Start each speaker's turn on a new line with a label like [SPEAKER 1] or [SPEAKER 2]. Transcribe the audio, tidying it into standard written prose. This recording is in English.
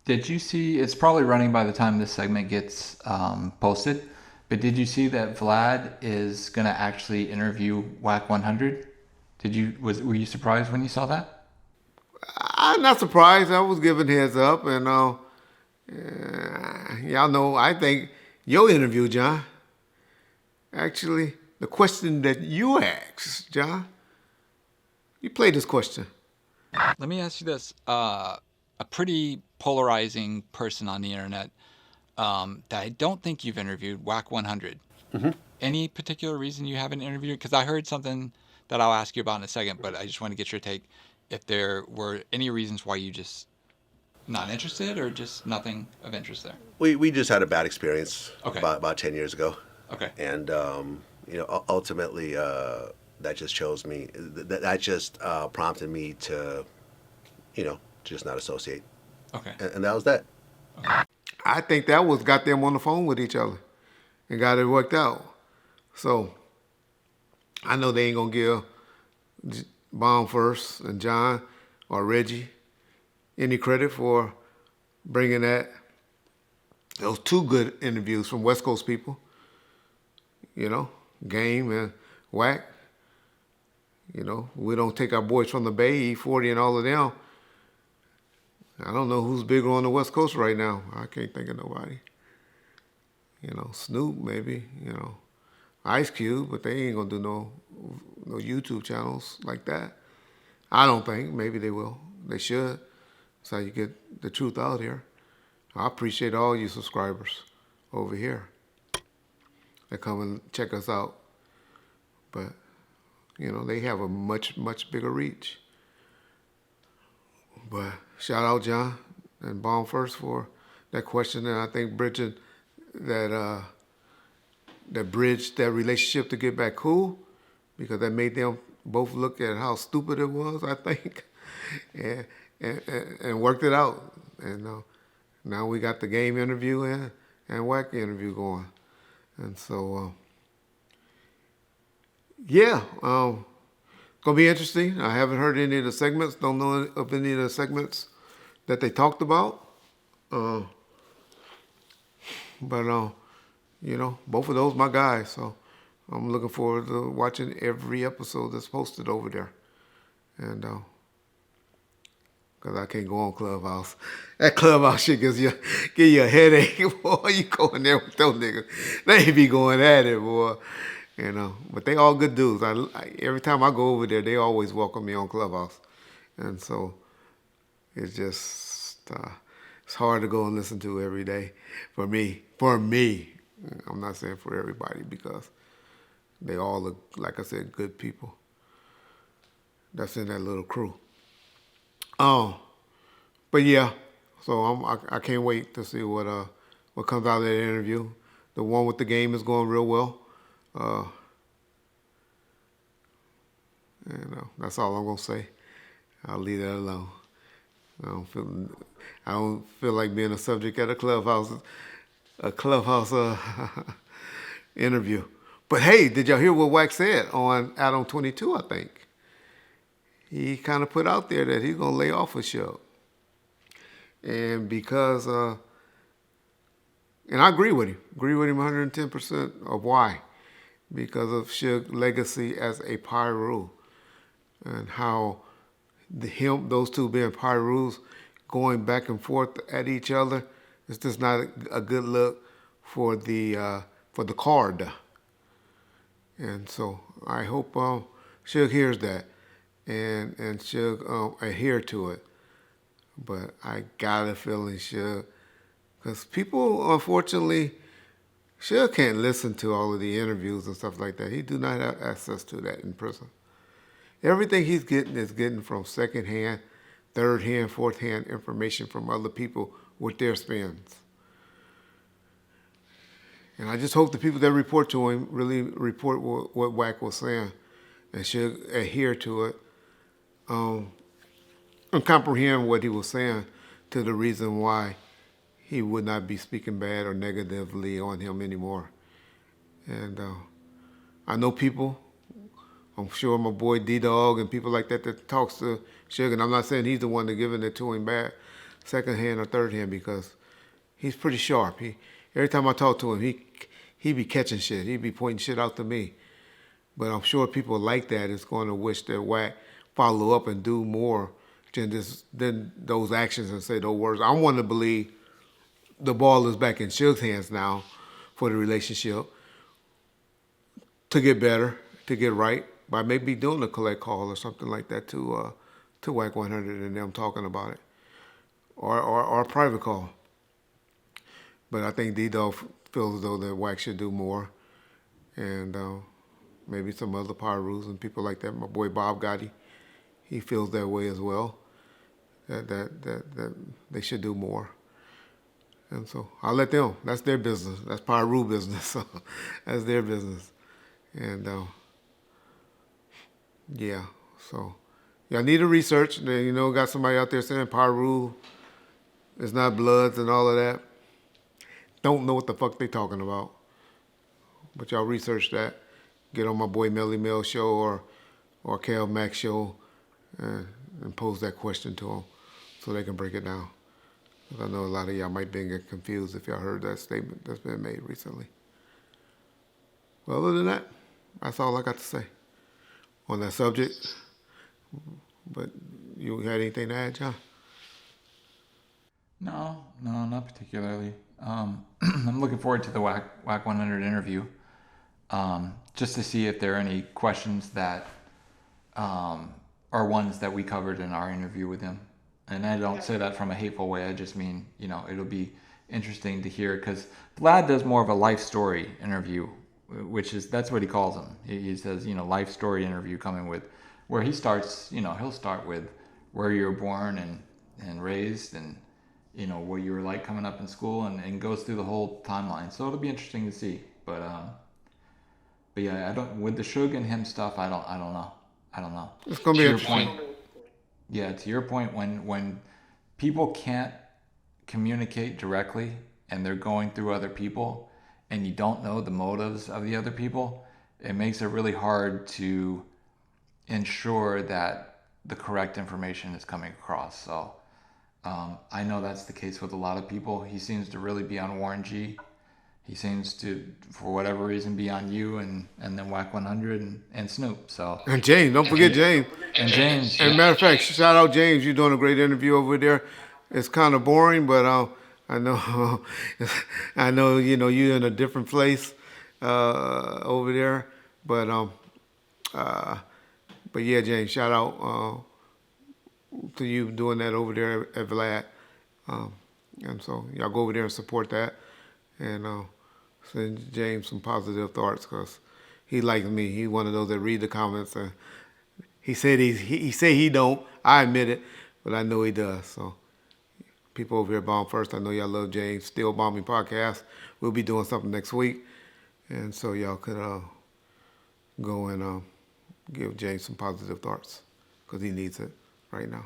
[SPEAKER 1] Did you see? It's probably running by the time this segment gets posted. But did you see that Vlad is gonna actually interview Wack 100? Did you were you surprised when you saw that?
[SPEAKER 2] I'm not surprised. I was given heads up, and y'all know. I think your interview, John. Actually, the question that you asked, John. You played this question.
[SPEAKER 1] Let me ask you this: a pretty polarizing person on the internet that I don't think you've interviewed, Wack 100. Any particular reason you haven't interviewed? Because I heard something that I'll ask you about in a second, but I just want to get your take. If there were any reasons why you just not interested, or just nothing of interest there.
[SPEAKER 3] We just had a bad experience
[SPEAKER 1] Okay.
[SPEAKER 3] about 10 years ago,
[SPEAKER 1] Okay.
[SPEAKER 3] and ultimately that just chose me. That just prompted me to just not associate,
[SPEAKER 1] Okay.
[SPEAKER 3] and that was that.
[SPEAKER 2] I think that was got them on the phone with each other and got it worked out. So I know they ain't gonna give Bomb First and John or Reggie any credit for bringing those two good interviews from West Coast people. You know, Game and Wack. You know, we don't take our boys from the Bay, E40 and all of them. I don't know who's bigger on the West Coast right now. I can't think of nobody. You know, Snoop maybe. You know, Ice Cube, but they ain't gonna do no YouTube channels like that. I don't think. Maybe they will. They should. That's how you get the truth out here. I appreciate all you subscribers over here that come and check us out. But they have a much bigger reach. But shout out John and Bomb First for that question, and I think bridging that bridged that relationship to get back cool, because that made them both look at how stupid it was, I think, and and worked it out. And now we got the Game interview and Wack interview going, and so yeah, gonna be interesting. I haven't heard any of the segments. Don't know of any of the segments that they talked about. Uh, but both of those my guys. So I'm looking forward to watching every episode that's posted over there. And because I can't go on Clubhouse. That Clubhouse shit give you a headache, boy. You go in there with those niggas. They be going at it, boy. But they all good dudes. Every time I go over there, they always welcome me on Clubhouse. And so it's just, it's hard to go and listen to every day for me. For me. I'm not saying for everybody, because they all look, like I said, good people. That's in that little crew. Oh, but yeah, so I can't wait to see what comes out of that interview. The one with the Game is going real well. Uh, that's all I'm gonna say. I'll leave that alone. I don't feel I don't feel like being a subject at a clubhouse interview. But hey, did y'all hear what Wax said on Adam 22? I think he kind of put out there that he's gonna lay off a show, and because and I agree with him. Agree with him 110% of why. Because of Suge's legacy as a Pyru, and how those two being Pyrus, going back and forth at each other, it's just not a good look for the card. And so I hope Suge hears that and Suge adhere to it. But I got a feeling Suge, because people, unfortunately, Suge can't listen to all of the interviews and stuff like that. He do not have access to that in prison. Everything he's getting is getting from second-hand, third-hand, fourth-hand information from other people with their spins. And I just hope the people that report to him really report what Wack was saying and should adhere to it, and comprehend what he was saying to the reason why he would not be speaking bad or negatively on him anymore. And I know people, I'm sure my boy D-Dog and people like that talks to Suge, and I'm not saying he's the one that giving it to him bad, second hand or third hand because he's pretty sharp. Every time I talk to him, he be catching shit. He be pointing shit out to me. But I'm sure people like that is going to wish that Wack follow up and do more than those actions and say those words. I want to believe the ball is back in Suge's hands now for the relationship to get better, to get right, by maybe doing a collect call or something like that to Wack100 and them talking about it, or a private call. But I think D-Dog feels as though that Wack should do more, and maybe some other power rules and people like that. My boy Bob Gotti, he feels that way as well. That they should do more. And so I'll let them. That's their business. That's Power Rule business. So that's their business. And yeah, so y'all need to research. You know, got somebody out there saying Power Rule is not Bloods and all of that. Don't know what the fuck they talking about. But y'all research that. Get on my boy Melly Mel show or Cal Max show and pose that question to them so they can break it down. I know a lot of y'all might be getting confused if y'all heard that statement that's been made recently. Well, other than that, that's all I got to say on that subject. But you had anything to add, John?
[SPEAKER 1] No, not particularly. I'm looking forward to the Wack100 interview, just to see if there are any questions that are ones that we covered in our interview with him. And I don't say that from a hateful way. I just mean, you know, it'll be interesting to hear because Vlad does more of a life story interview, that's what he calls them. He says, you know, life story interview coming with where he starts, you know, he'll start with where you were born and raised and, you know, what you were like coming up in school and goes through the whole timeline. So it'll be interesting to see. But yeah, with the Suge and him stuff, I don't know.
[SPEAKER 2] It's gonna be interesting.
[SPEAKER 1] Yeah, to your point, when people can't communicate directly and they're going through other people and you don't know the motives of the other people, it makes it really hard to ensure that the correct information is coming across. So I know that's the case with a lot of people. He seems to really be on Warren G. He seems to, for whatever reason, be on you and then Wack100 and Snoop. So
[SPEAKER 2] And James, don't forget James.
[SPEAKER 1] And James.
[SPEAKER 2] And matter of fact, shout out James. You're doing a great interview over there. It's kind of boring, but I know, I know. You know, you're in a different place over there. But yeah, James, shout out to you doing that over there at Vlad. And so y'all go over there and support that, and send James some positive thoughts because he like me. He one of those that read the comments and. He said he don't. I admit it, but I know he does. So people over here bomb first. I know y'all love James. Still Bombing Podcast. We'll be doing something next week, and so y'all could go and give James some positive thoughts because he needs it right now.